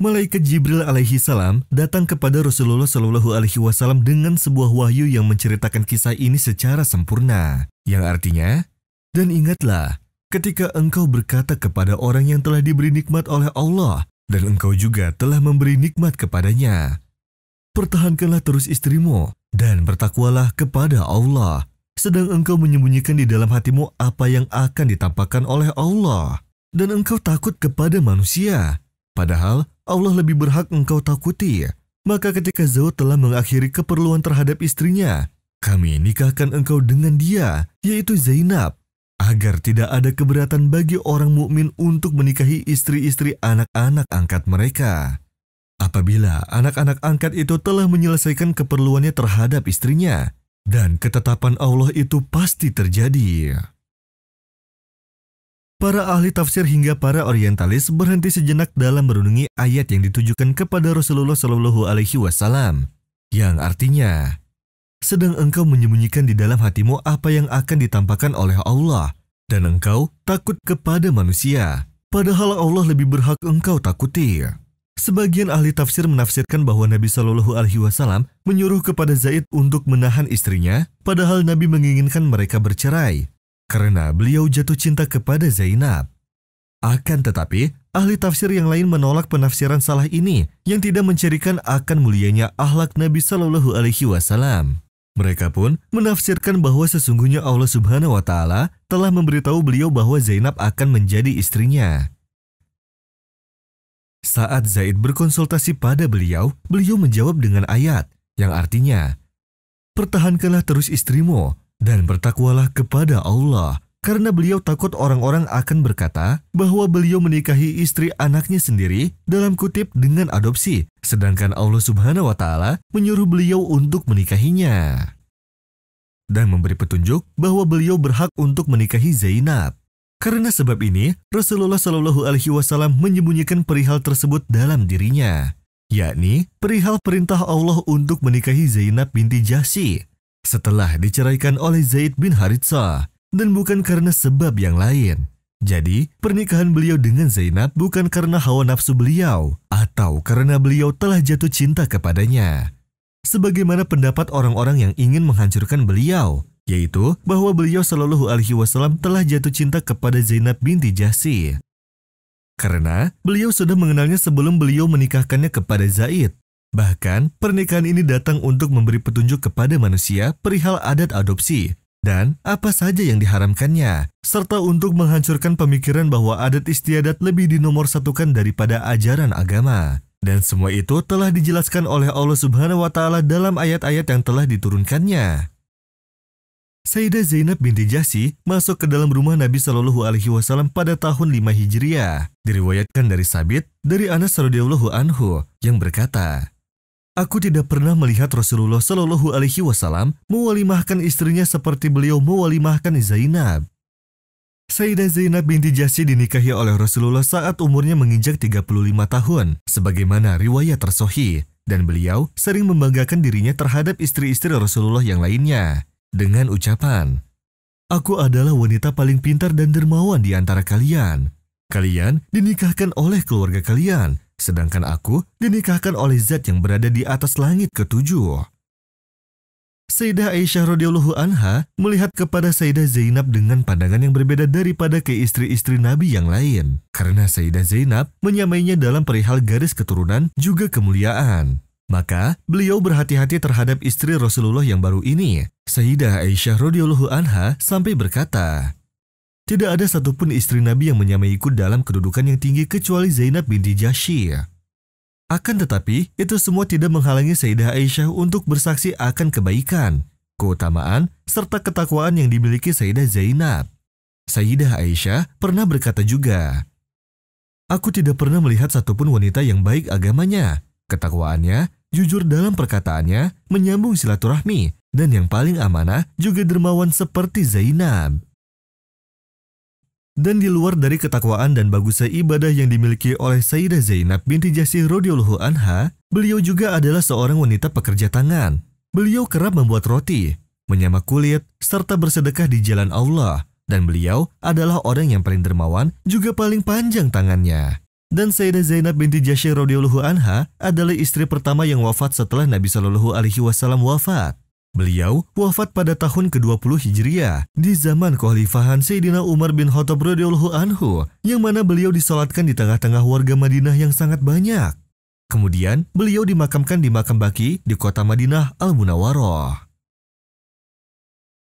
Malaikat Jibril alaihi salam datang kepada Rasulullah Shallallahu alaihi wasallam dengan sebuah wahyu yang menceritakan kisah ini secara sempurna. Yang artinya, dan ingatlah ketika engkau berkata kepada orang yang telah diberi nikmat oleh Allah dan engkau juga telah memberi nikmat kepadanya. Pertahankanlah terus istrimu dan bertakwalah kepada Allah, sedang engkau menyembunyikan di dalam hatimu apa yang akan ditampakkan oleh Allah. Dan engkau takut kepada manusia, padahal Allah lebih berhak engkau takuti. Maka ketika Zawj telah mengakhiri keperluan terhadap istrinya, kami nikahkan engkau dengan dia, yaitu Zainab, agar tidak ada keberatan bagi orang mukmin untuk menikahi istri-istri anak-anak angkat mereka. Apabila anak-anak angkat itu telah menyelesaikan keperluannya terhadap istrinya, dan ketetapan Allah itu pasti terjadi. Para ahli tafsir hingga para orientalis berhenti sejenak dalam merenungi ayat yang ditujukan kepada Rasulullah Shallallahu alaihi wasallam, yang artinya, sedang engkau menyembunyikan di dalam hatimu apa yang akan ditampakkan oleh Allah, dan engkau takut kepada manusia, padahal Allah lebih berhak engkau takuti. Sebagian ahli tafsir menafsirkan bahwa Nabi Shallallahu alaihi wasallam menyuruh kepada Zaid untuk menahan istrinya, padahal Nabi menginginkan mereka bercerai, karena beliau jatuh cinta kepada Zainab. Akan tetapi, ahli tafsir yang lain menolak penafsiran salah ini yang tidak mencirikan akan mulianya akhlak Nabi Shallallahu alaihi wasallam. Mereka pun menafsirkan bahwa sesungguhnya Allah Subhanahu wa Ta'ala telah memberitahu beliau bahwa Zainab akan menjadi istrinya. Saat Zaid berkonsultasi pada beliau menjawab dengan ayat yang artinya, pertahankanlah terus istrimu dan bertakwalah kepada Allah, karena beliau takut orang-orang akan berkata bahwa beliau menikahi istri anaknya sendiri dalam kutip dengan adopsi, sedangkan Allah Subhanahu wa Ta'ala menyuruh beliau untuk menikahinya dan memberi petunjuk bahwa beliau berhak untuk menikahi Zainab. Karena sebab ini, Rasulullah Shallallahu alaihi wasallam menyembunyikan perihal tersebut dalam dirinya, yakni perihal perintah Allah untuk menikahi Zainab binti Jahsy setelah diceraikan oleh Zaid bin Haritsah, dan bukan karena sebab yang lain. Jadi, pernikahan beliau dengan Zainab bukan karena hawa nafsu beliau atau karena beliau telah jatuh cinta kepadanya, sebagaimana pendapat orang-orang yang ingin menghancurkan beliau, yaitu bahwa beliau Shallallahu alaihi wasallam telah jatuh cinta kepada Zainab binti Jahsy karena beliau sudah mengenalnya sebelum beliau menikahkannya kepada Zaid. Bahkan, pernikahan ini datang untuk memberi petunjuk kepada manusia perihal adat adopsi dan apa saja yang diharamkannya, serta untuk menghancurkan pemikiran bahwa adat istiadat lebih dinomorsatukan daripada ajaran agama. Dan semua itu telah dijelaskan oleh Allah Subhanahu wa Ta'ala dalam ayat-ayat yang telah diturunkannya. Sayyidah Zainab binti Jahsy masuk ke dalam rumah Nabi Shallallahu alaihi wasallam pada tahun 5 Hijriah. Diriwayatkan dari Sabit dari Anas radhiyallahu anhu yang berkata, aku tidak pernah melihat Rasulullah Shallallahu alaihi wasallam mewalimahkan istrinya seperti beliau mewalimahkan Zainab. Sayyidah Zainab binti Jahsy dinikahi oleh Rasulullah saat umurnya menginjak 35 tahun, sebagaimana riwayat tersohih, dan beliau sering membanggakan dirinya terhadap istri-istri Rasulullah yang lainnya dengan ucapan, aku adalah wanita paling pintar dan dermawan di antara kalian. Kalian dinikahkan oleh keluarga kalian, sedangkan aku dinikahkan oleh Zat yang berada di atas langit ketujuh. Sayyidah Aisyah radhiyallahu anha melihat kepada Sayyidah Zainab dengan pandangan yang berbeda daripada ke istri-istri Nabi yang lain, karena Sayyidah Zainab menyamainya dalam perihal garis keturunan juga kemuliaan. Maka beliau berhati-hati terhadap istri Rasulullah yang baru ini. Sayyidah Aisyah radhiyallahu anha sampai berkata, tidak ada satupun istri Nabi yang menyamaiku dalam kedudukan yang tinggi kecuali Zainab binti Jahsy. Akan tetapi, itu semua tidak menghalangi Sayyidah Aisyah untuk bersaksi akan kebaikan, keutamaan, serta ketakwaan yang dimiliki Sayyidah Zainab. Sayyidah Aisyah pernah berkata juga, aku tidak pernah melihat satupun wanita yang baik agamanya, ketakwaannya, jujur dalam perkataannya, menyambung silaturahmi, dan yang paling amanah juga dermawan seperti Zainab. Dan di luar dari ketakwaan dan bagusnya ibadah yang dimiliki oleh Sayyidah Zainab binti Jahsy radhiyallahu anha, beliau juga adalah seorang wanita pekerja tangan. Beliau kerap membuat roti, menyamak kulit, serta bersedekah di jalan Allah, dan beliau adalah orang yang paling dermawan juga paling panjang tangannya. Dan Sayyidah Zainab binti Jahsy radhiyallahu anha adalah istri pertama yang wafat setelah Nabi Shallallahu alaihi wasallam wafat. Beliau wafat pada tahun ke-20 Hijriah di zaman kekhalifahan Sayyidina Umar bin Khattab radhiyallahu anhu, yang mana beliau disolatkan di tengah-tengah warga Madinah yang sangat banyak. Kemudian beliau dimakamkan di makam Baqi di kota Madinah Al-Munawwarah.